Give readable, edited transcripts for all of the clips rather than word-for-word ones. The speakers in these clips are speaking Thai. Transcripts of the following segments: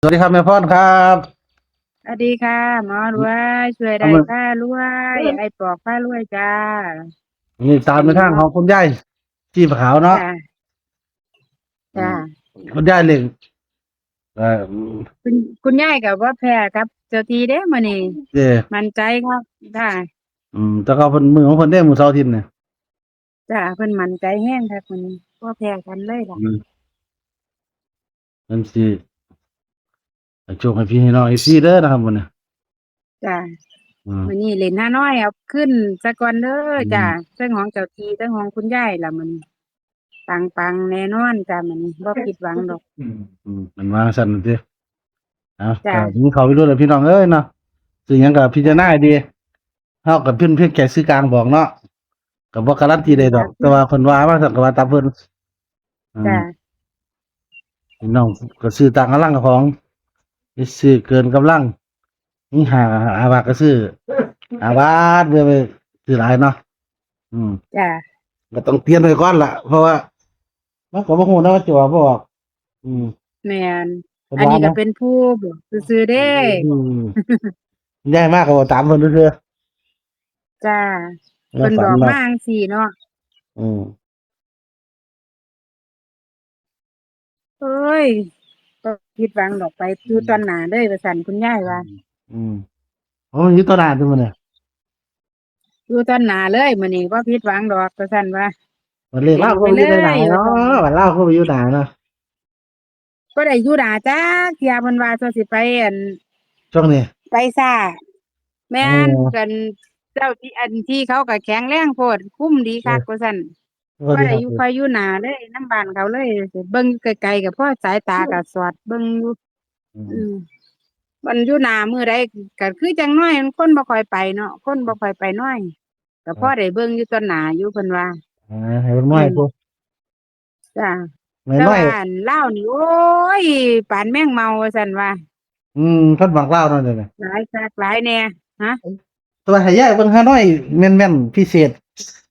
สวัสดีครับแม่พรครับสวัสดีค่ะหมอรวยช่วยเอามาได้ค่ารวยไอ้ปอกค่ารวยจ้านี่ตามในทางอันนี้หมอของคุณยายที่ขาวเนาะจ้าอืจ้ามคุณยายเล็งเอ่อคุณคุณยายกับว่าแพ้ครับเจ้าทีเด้มื้อนี้เด้มั่นใจครับจ้าแต่เขาเพิ่นมือของเพิ่นได้มื้อเสาร์อาทิตย์เนี่ยจ้าเพิ่นมั่นใจแฮงครับมื้อนี้บ่แพ้กันเลยล่ะอืมเพิ่นสิให้โชคให้พี่ให้น้อง FC เด้อนะครับมื้อนี้จ้าอืมมื้อนี้เล่นห้าน้อยเอาขึ้นซะก่อนเด้ออืจ้ามเทั้งของเจ้าทีเทั้งของคุณยายล่ะมื้อนี้ปังๆแน่นอนจ้ามื้อนี้บ่ผิดหวังดอกมันว่าซั่นติเอาจ้าก็มีเขาไปรู้แล้วพี่น้องเอ้ยเนาะสิ่งหยังก็พิจารณาให้ดีเฮาก็เพียงแค่ซื้อกลางบอกเนาะก็บ่การันตีได้ดอกแต่ว่าเพิ่นว่ามาซั่นก็ว่าตามเพิ่นอืมจ้าพี่น้องก็ซื้อตามกำลังเจ้าของอย่าซื้อเกินกำลัง นี่หาบาทก็ซื้อ5 บาทเพื่อไปซื้อหลายเนาะอืมจ้าก็ต้องเตรียมไว้ก่อนล่ะเพราะว่ามันก็บ่ฮู้นะว่าจะออกบ่ออกอืมแม่นเพิ่นว่านะอันนี้ก็เป็นผู้บอกซื่อๆเด้ อืมย้ายมาก็บ่ตามเพิ่นซื่อจ้าๆแล้วเพิ่นฝันเนาะบอกมาจั่งซี้เนาะอืมเอ้ยบ่ผิดหวังดอกไปอยู่ตอนหน้าเด้อว่าซั่นคุณยายว่าอืมโอ้มันอยู่ต่อหน้าซุมื้อนี้อยู่ตอนหน้าเลยมื้อนี้บ่ผิดหวังดอกว่าซั่นว่ามันเลขเล่นไปเลลาวก็ไปอยู่หน้ายว่าเนาะซั่นบัดลาวก็ไปอยู่หน้าเนาะบ่ได้อยู่หน้าจักเที่ยเพิ่นว่าซั่วสิไปช่วงนี้ไปช้าโอ้แม่นกันเจ้าที่ที่เขาก็แข็งแรงโพดคุมดีเออคักว่าซั่นสวัสบ่ดีครับได้อยู่ค่อยอยู่หน้าเลยนำบ้านเขาเลยเบิ่งไกลๆก็พอสายตาก็สอดเบิ่งอยู่อือืมม มันอยู่หน้ามื้อใดก็คือจังน้อยคนบ่ค่อยไปเนาะคนบ่ค่อยไปน้อยก็พอครับได้เบิ่งอยู่ต่อหน้าอยู่เพิ่นว่าให้เพิ่นอืมาให้ผู้มจ้ะแต่น้อยว่าอั่นลาวนี่โอ๊ยปานแมงเม่าว่าซั่นว่าเพิ่นบักลาวเนาะเดี๋ยวนี้ หลายคักหลายแหน่ฮะแต่ว่าให้ย้ายเบิ่งหาน้อยแม่นๆพิเศษ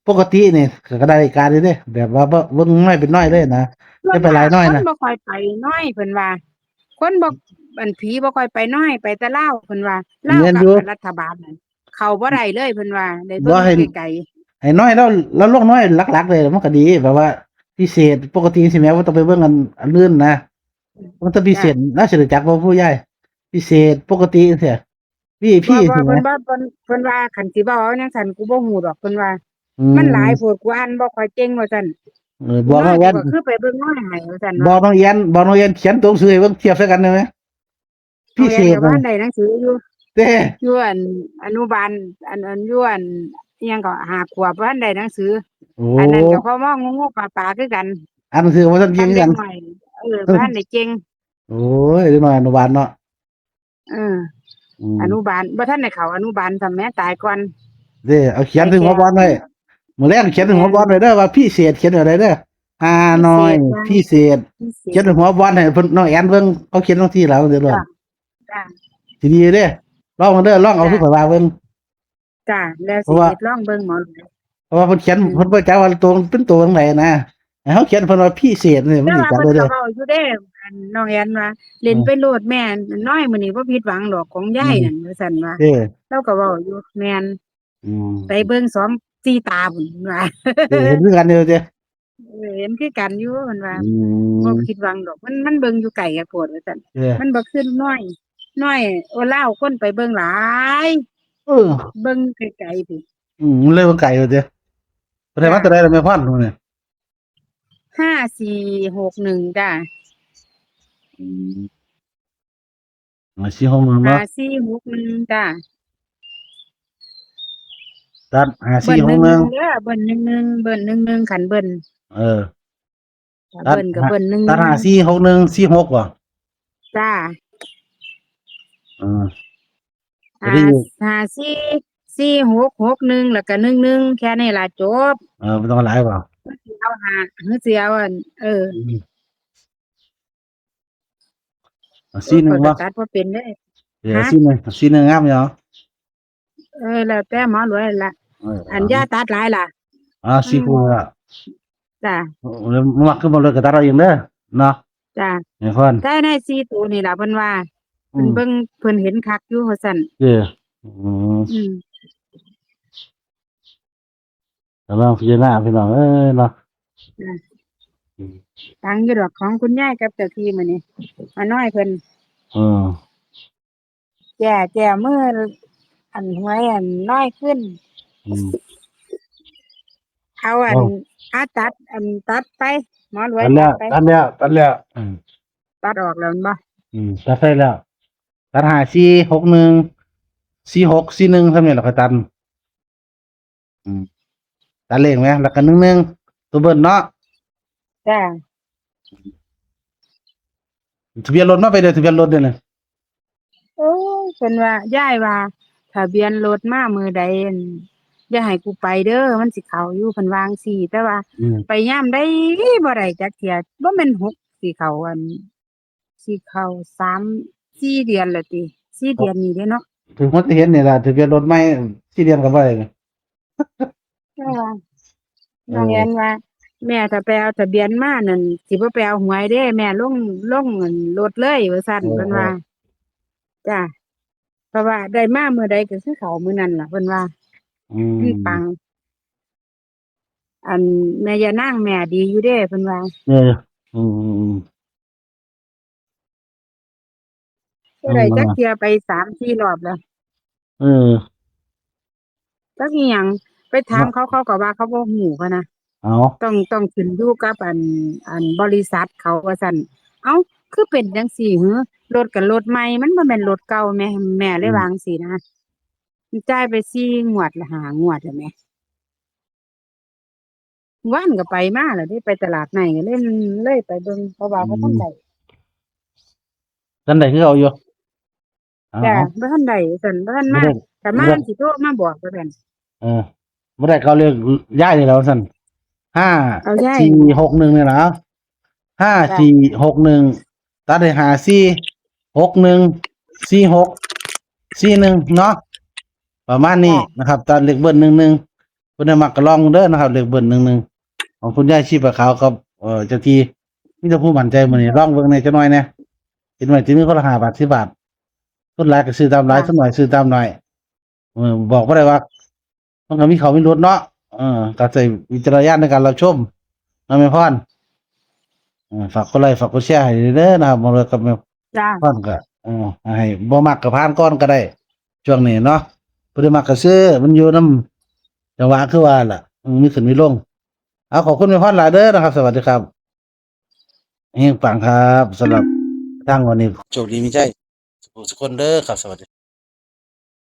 ปกตินี่ก็ได้การอยู่เด้แบบว่าเบิ่งน้อยเป็นน้อยเลยนะอย่าไปส่วนมากหลายน้อยนะคนบ่ค่อยไปน้อยเพิ่นว่าคนบ่อันผีบ่ค่อยไปน้อยไปแต่ลาวเพิ่นว่าลาวกับแม่นอยู่รัฐบาลนั่นเข้าบ่ได้เลยเพิ่นว่าได้เบิ่บ่ให้งอยู่ไกลให้น้อยแล้วลงน้อยหลักๆเลยมันก็ดีแบบว่าพิเศษปกติสิแม้ว่าต้องไปเบิ่งอันอื่นนะมันต้องพิๆจ้ะ เศษน่าสิรู้จักบ่ผู้ใหญ่พิเศษปกติจังซี้ VIP บ่สิแหมเพิ่นว่าคันสิเว้าเอาจั่งซั้นกูบ่ฮู้ดอกเพิ่นว่าอืมันหลายโพมดกูอ่านบ่ค่อยเก่งว่าซั่นกูบอกน้อยกูน้องแอนก็คือไปเบิ่งน้อยให้ว่าซั่นบอว่ากน้องแอนบอกน้องแอนเขียนตัวหนังสือให้เบิ่งเทียบใส่กันได้ไหมพิโรงเรียนก็บ่เศษนั่นทันได้หนังสืออยู่เด้อยู่อนุบาลอยู่อิหยังก็ห้าขวบบ่ทันได้หนังสือโอ้อันนั้นก็พมงูๆปลาๆคือกันอ่านหนังสือบ่ทันเก่งคือกัน ปานเด็กน้อยบ่ทันได้เก่งโอ้ยเด็กน้อยอนุบาลเนาะเอออืมอนุบาลบ่ทันได้เข้าอนุบาลซ้ำแหมตายก่อนเด้เอาเขียนถึงได้แค่หัวบอลไว้มื้อแลงเขียนถึงแม่นหัวบอลไว้เด้อว่าพิเศษเขียนไว้เลยเด้อฮาพิเศน้อยษจังพิเศษพิเศษเขียนถึงหัวบอลให้เพิ่นน้องแอนเบิ่งเขาเขียนลงที่แล้วเด้อเด้อจ้ะจ้ะสิดีเด้ลองเด้อลองเอาคือจ้ะ ข่อยว่าเบิ่งจ้ะแล้วเพราะว่าสิเฮ็ดลองเบิ่งหมอหลวยเพิ่นเขียนอืมเพิ่นบ่จักว่าตัวมันเป็นตัวจังไดนะให้เฮาเขียนเพิ่นว่าพิเศษนี่มันแต่สิว่าเพิ่นก็จักเลยเด้อเว้าอยู่เด้อันน้องแอนว่าเล่นไปเออโลดแม่น้อยมื้อนี้บ่ผิดหวังดอกของอืยายมนั่นว่าซั่นว่าเด้เราก็เว้าอยู่แม่นอืไปเบิ่มง2 4ตาพุ่นว่า เห็นคือกันอยู่เด้เห็นคือกันอยู่เพิ่นว่าอืบ่มผิดหวังดอกมันเบิ่งอยู่ไกลอะโพดว่าซั่นเด้มันบ่คือน้อยโอ้ลาวคนไปเบิ่งหลายเออเบิ่งไกลๆพุ่นมันเลยว่าไกลอยู่เด้ประเทศจ้ะว่าจะได้แล้วแม่พันธุ์เนี่ย5461จ้ะอืมสิห้องนึงเนาะ5461จ้ะ ตัดเบิ่น5-4-6-1เด้อเบิ่น11คันเบิ่นเออถ้าตัดเบิ่นก็หาเบิ่นตัด5-4-6-1-4-6บ่จ้ะเออก็ห้าได้อยู่ห้าสี่4661แล้วก็11แค่นี้ล่ะจบบ่ต้องหลายบ่มันสิเอาห้าหรือสิเอาอืมโอ้ยข้อย4-1ก็บ่ตัดบ่เป็นเด้เดี๋ยวฮะ4-1งามอยู่เนาะแล้วแต่หมอรวยนั่นล่ะเอออันอย่าตัดหลายล่ะมัน4คู่บ่ละจ้ะแล้วมักคือบ่เลยก็ตัดเอาเองเด้อเนาะ จ้า แม่พรได้ได้4ตัวนี่ล่ะเพิ่นว่าอืมเพิ่นเบิ่งเพิ่นเห็นคักอยู่ว่าซั่นเด้ออืมอืมก็ลองพิจารณาพี่น้องเอ้ยเนาะจ้ะอืมตังอยู่ดอกของคุณยายกับเจ้าที่มื้อนี้มาน้อยเพิ่นเออแก้มืออันหวยอันน้อยขึ้นอืมเอาอันโอ้ตัดตัดไปหมอรวยตัดแล้วตัดไปตัดออกแล้วแม่นบ่ตัดได้แล้วตัด54614641เท่านี้แหละค่อยตัดอืมตัดเลขไหมแล้วก็11ตัวเบิ้ลเนาะจ้า ทะเบียนรถมาไปเด้อทะเบียนรถเด้อน่ะโอ้ยเพิ่นว่ายายว่าทะเบียนรถมามื้อใดอั่นอย่าให้กูไปเด้อมันสิเข้าอยู่เพิ่นว่าจั่งซี้แต่ว่าอืมไปยามใดบ่ได้จักเที่ยบ่แม่น6สิเข้าสิเข้า3 4เดือนแล้วติ4เดือนนี่เด้เนาะถึงมันจะเห็นนี่ล่ะทะเบียนรถใหม่4เดือนก็บ่ได้นี่แต่ว่าเอน้องแอนอว่าแม่ถ้าไปเอาทะเบียนมานั่นสิบ่ไปเอาหวยเด้แม่ลงอั่นรถเลยว่าซั่นเอเพิ่นว่าอจ้ะเพราะว่าได้มามื้อใดก็คือเข้ามื้อนั้นล่ะเพิ่นว่าๆอืมันปัง มอันแม่ย่านางแม่ดีอยู่เด้เพิ่นว่าเอออืมบ่ได้จักเที่ยไป3-4รอบแล้วเออจักอิหยังไปถามเนาะเขาเขาก็ว่าเขาบ่ฮู้หั้นนะเอาต้องขึ้นอยู่กับอันบริษัทเขาว่าซั่นเอ้าคือเป็นจังซี่หือรถก็รถใหม่มันบ่แม่นรถเก่าแหมแม่เลอืมยว่าจั่งซี้นะจ่ายไป4งวดละ5งวดแล้วแหมว่านก็ไปมาแล้วเด้ไปตลาดนัดก็เลยไปเบิ่งเพราะว่าอืบ่ทันได้มจั่งใดคือเอาอยู่เอาจ้ะเอาบ่ทันได้ว่าซั่นบ่ทันมาบ่ได้ถ้าบ่ได้มาสิโทรมาบอกว่าซั่นเออบ่ได้เขาเรียกย้ายนี่แหล้วซั่นเอายาย5461นี่ล่ะจ้ะ5461ตัดให้54 61 46 41เนาะประมาณนี้จ้ะนะครับตัดเลขเบิ้ล11เพิ่นได้มักก็ลองเด้อนะครับเลขเบิ้ล11ของคุณยายชีพขาวกับเจ้าที่มีแต่ผู้มั่นใจมื้อนี้ลองเบิ่งแหน่จักหน่อยแหน่เห็นไว้สิมีคนละ5บาท10บาทคนหลายก็ซื้อตามหลายจ้ะคนน้อยซื้อตามน้อยบอกบ่ได้ว่ามันก็มีเขามีลดเนาะก็ใช้วิจารณญาณในการรับชมเนาะแม่พรฝากกดไลค์ฝากกดแชร์ให้เด้อนะครับบ่เลยกับแม่จ้ะพรก็ให้บ่มักก็ผ่านก่อนก็ได้ช่วงนี้เนาะบ่ได้มักก็ซื้อมันอยู่นำจังหวะคือว่าล่ะมีขึ้นมีลงเอาขอบคุณแม่พรหลายเด้อนะครับสวัสดีครับเฮงปังครับสำหรับทางวันนี้โชคดีมีใจสุขสุขคนเด้อครับสวัสดี